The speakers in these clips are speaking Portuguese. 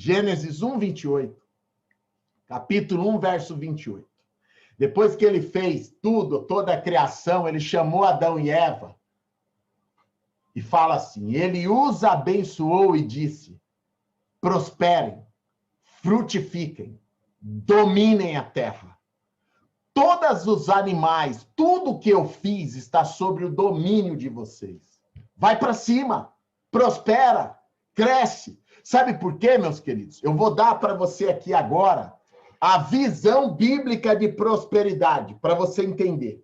Gênesis 1, 28. Capítulo 1, verso 28. Depois que ele fez tudo, toda a criação, ele chamou Adão e Eva e fala assim, ele os abençoou e disse, prosperem, frutifiquem, dominem a terra. Todos os animais, tudo que eu fiz está sobre o domínio de vocês. Vai para cima, prospera, cresce. Sabe por quê, meus queridos? Eu vou dar para você aqui agora a visão bíblica de prosperidade, para você entender.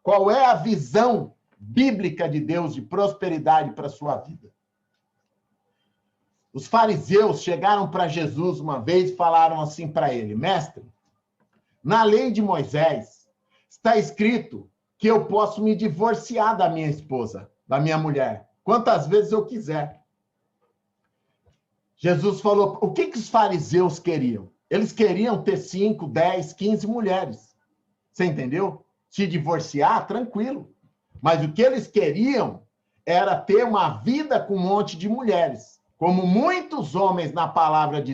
Qual é a visão bíblica de Deus de prosperidade para a sua vida? Os fariseus chegaram para Jesus uma vez e falaram assim para ele, mestre, na lei de Moisés está escrito que eu posso me divorciar da minha esposa, da minha mulher, quantas vezes eu quiser. Jesus falou, o que os fariseus queriam? Eles queriam ter 5, 10, 15 mulheres. Você entendeu? Se divorciar, tranquilo. Mas o que eles queriam era ter uma vida com um monte de mulheres. Como muitos homens na palavra de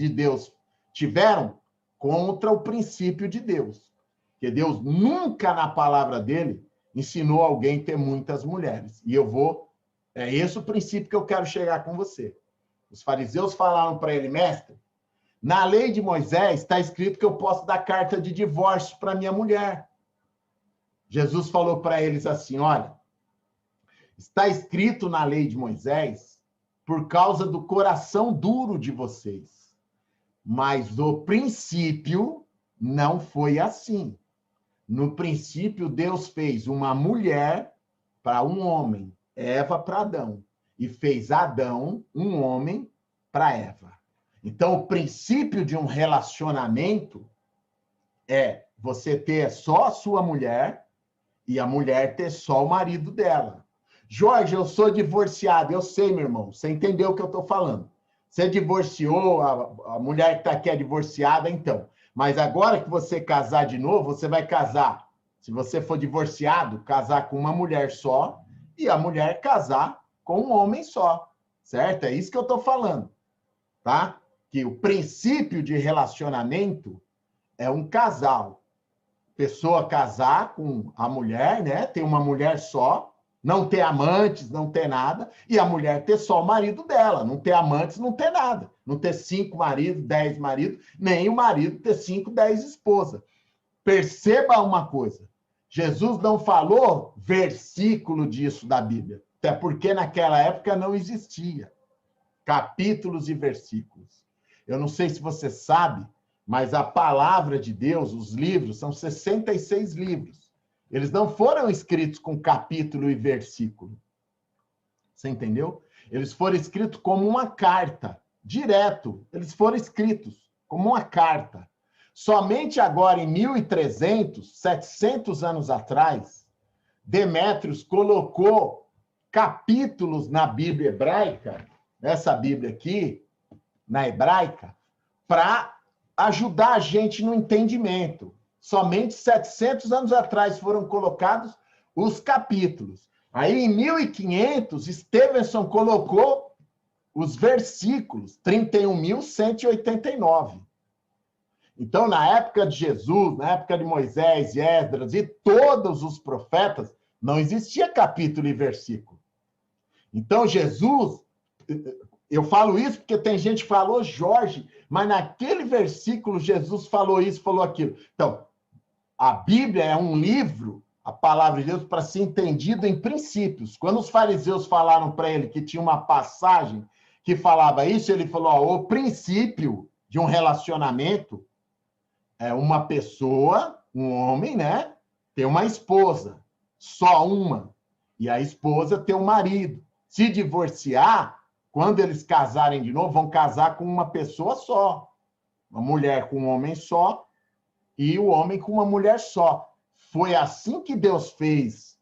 Deus tiveram contra o princípio de Deus. Porque Deus nunca na palavra dele ensinou alguém a ter muitas mulheres. E é esse o princípio que eu quero chegar com você. Os fariseus falaram para ele, mestre, na lei de Moisés está escrito que eu posso dar carta de divórcio para minha mulher. Jesus falou para eles assim, olha, está escrito na lei de Moisés por causa do coração duro de vocês. Mas o princípio não foi assim. No princípio, Deus fez uma mulher para um homem, Eva para Adão, e fez Adão, um homem, para Eva. Então, o princípio de um relacionamento é você ter só a sua mulher e a mulher ter só o marido dela. Jorge, eu sou divorciado. Eu sei, meu irmão. Você entendeu o que eu estou falando. Você divorciou, a mulher que está aqui é divorciada, então. Mas agora que você casar de novo, você vai casar. Se você for divorciado, casar com uma mulher só e a mulher casar com um homem só. Certo? É isso que eu estou falando. Tá? Que o princípio de relacionamento é um casal. Pessoa casar com a mulher, né? Ter uma mulher só, não ter amantes, não ter nada, e a mulher ter só o marido dela, não ter amantes, não ter nada. Não ter 5 maridos, 10 maridos, nem o marido ter 5, 10 esposas. Perceba uma coisa. Jesus não falou versículo disso da Bíblia, até porque naquela época não existia capítulos e versículos. Eu não sei se você sabe, mas a palavra de Deus, os livros, são 66 livros. Eles não foram escritos com capítulo e versículo. Você entendeu? Eles foram escritos como uma carta, direto. Eles foram escritos como uma carta. Somente agora, em 1300, 700 anos atrás, Demétrios colocou capítulos na Bíblia hebraica, nessa Bíblia aqui, na hebraica, para ajudar a gente no entendimento. Somente 700 anos atrás foram colocados os capítulos. Aí, em 1500, Stevenson colocou os versículos, 31.189. Então, na época de Jesus, na época de Moisés, Esdras e todos os profetas, não existia capítulo e versículo. Então, Jesus... Eu falo isso porque tem gente que falou, Jorge, mas naquele versículo Jesus falou isso, falou aquilo. Então, a Bíblia é um livro, a palavra de Deus, para ser entendido em princípios. Quando os fariseus falaram para ele que tinha uma passagem que falava isso, ele falou, ó, o princípio de um relacionamento é uma pessoa, um homem, né, ter uma esposa, só uma, e a esposa ter um marido. Se divorciar, quando eles casarem de novo, vão casar com uma pessoa só. Uma mulher com um homem só e o homem com uma mulher só. Foi assim que Deus fez.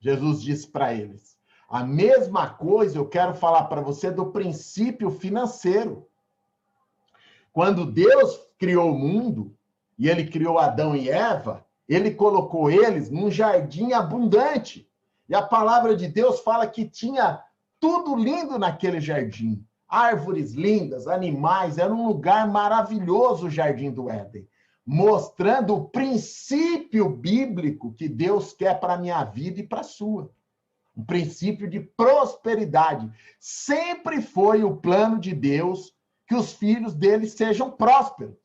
Jesus disse para eles. A mesma coisa eu quero falar para você do princípio financeiro. Quando Deus criou o mundo e ele criou Adão e Eva, ele colocou eles num jardim abundante. E a palavra de Deus fala que tinha tudo lindo naquele jardim. árvores lindas, animais, era um lugar maravilhoso o Jardim do Éden, mostrando o princípio bíblico que Deus quer para a minha vida e para a sua. Um princípio de prosperidade. Sempre foi o plano de Deus que os filhos dele sejam prósperos.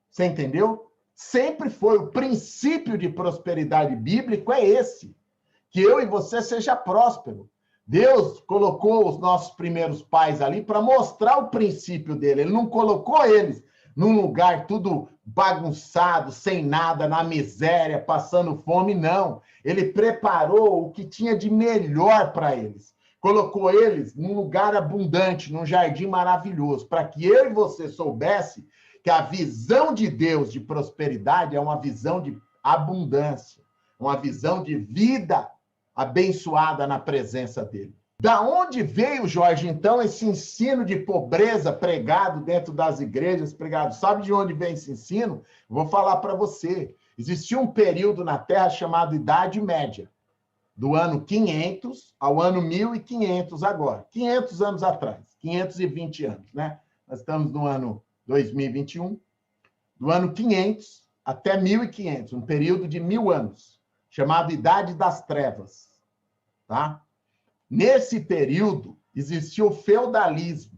Você entendeu? Sempre foi o princípio de prosperidade bíblico é esse, que eu e você seja próspero. Deus colocou os nossos primeiros pais ali para mostrar o princípio dele. Ele não colocou eles num lugar tudo bagunçado, sem nada, na miséria, passando fome, não. Ele preparou o que tinha de melhor para eles. Colocou eles num lugar abundante, num jardim maravilhoso, para que eu e você soubesse que a visão de Deus de prosperidade é uma visão de abundância, uma visão de vida abençoada na presença dele. Da onde veio, Jorge, então, esse ensino de pobreza pregado dentro das igrejas, pregado? Sabe de onde vem esse ensino? Vou falar para você. Existia um período na Terra chamado Idade Média, do ano 500 ao ano 1500 agora, 500 anos atrás, 520 anos, né? Nós estamos no ano 2021, do ano 500 até 1500, um período de 1000 anos, chamado Idade das Trevas, tá? Nesse período, existia o feudalismo,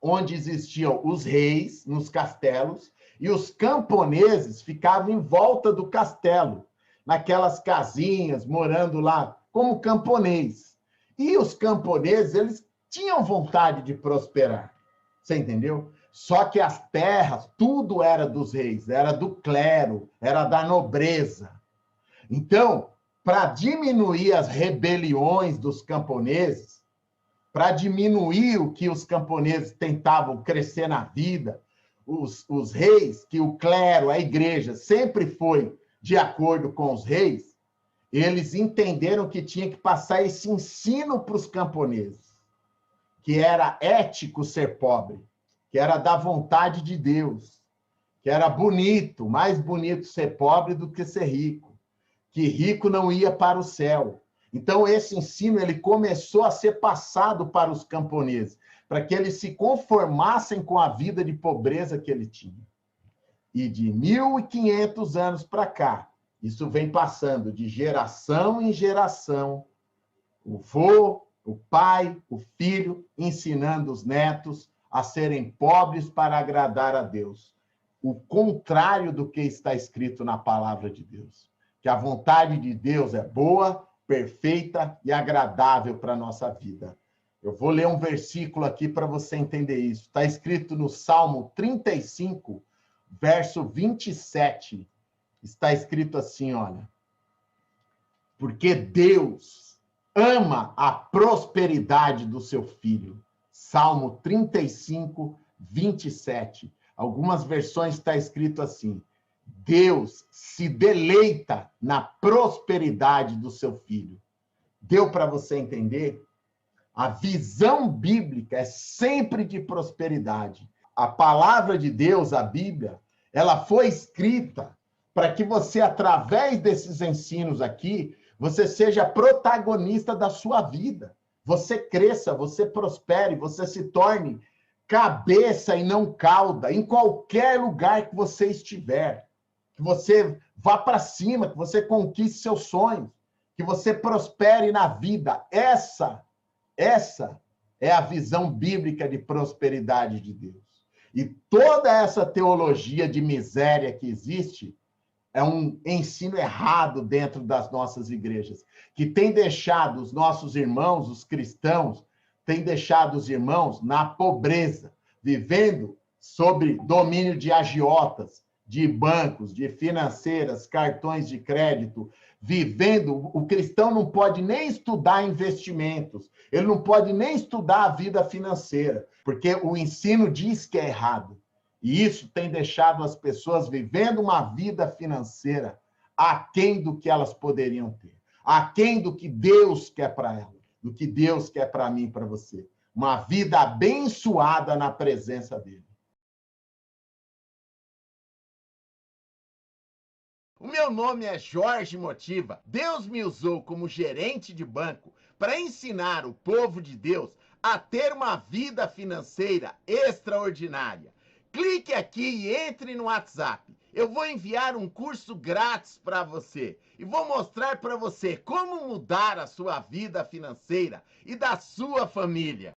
onde existiam os reis nos castelos e os camponeses ficavam em volta do castelo, naquelas casinhas, morando lá como camponês. E os camponeses, eles tinham vontade de prosperar, você entendeu? Só que as terras, tudo era dos reis, era do clero, era da nobreza. Então, para diminuir as rebeliões dos camponeses, para diminuir o que os camponeses tentavam crescer na vida, os reis, que o clero, a igreja, sempre foi de acordo com os reis, eles entenderam que tinha que passar esse ensino para os camponeses, que era ético ser pobre, que era da vontade de Deus, que era bonito, mais bonito ser pobre do que ser rico, que rico não ia para o céu. Então, esse ensino ele começou a ser passado para os camponeses, para que eles se conformassem com a vida de pobreza que ele tinha. E de 1500 anos para cá, isso vem passando de geração em geração, o vô, o pai, o filho, ensinando os netos a serem pobres para agradar a Deus. O contrário do que está escrito na palavra de Deus. Que a vontade de Deus é boa, perfeita e agradável para a nossa vida. Eu vou ler um versículo aqui para você entender isso. Está escrito no Salmo 35, verso 27. Está escrito assim, olha. Porque Deus ama a prosperidade do seu filho. Salmo 35, 27. Algumas versões está escrito assim. Deus se deleita na prosperidade do seu filho. Deu para você entender? A visão bíblica é sempre de prosperidade. A palavra de Deus, a Bíblia, ela foi escrita para que você, através desses ensinos aqui, você seja protagonista da sua vida. Você cresça, você prospere, você se torne cabeça e não cauda em qualquer lugar que você estiver. Que você vá para cima, que você conquiste seus sonhos, que você prospere na vida. Essa é a visão bíblica de prosperidade de Deus. E toda essa teologia de miséria que existe é um ensino errado dentro das nossas igrejas, que tem deixado os nossos irmãos, os cristãos, tem deixado os irmãos na pobreza, vivendo sob domínio de agiotas, de bancos, de financeiras, cartões de crédito, vivendo. O cristão não pode nem estudar investimentos, ele não pode nem estudar a vida financeira, porque o ensino diz que é errado. E isso tem deixado as pessoas vivendo uma vida financeira aquém do que elas poderiam ter, aquém do que Deus quer para elas, do que Deus quer para mim e para você. Uma vida abençoada na presença dele. O meu nome é Jorge Motiva. Deus me usou como gerente de banco para ensinar o povo de Deus a ter uma vida financeira extraordinária. Clique aqui e entre no WhatsApp. Eu vou enviar um curso grátis para você e vou mostrar para você como mudar a sua vida financeira e da sua família.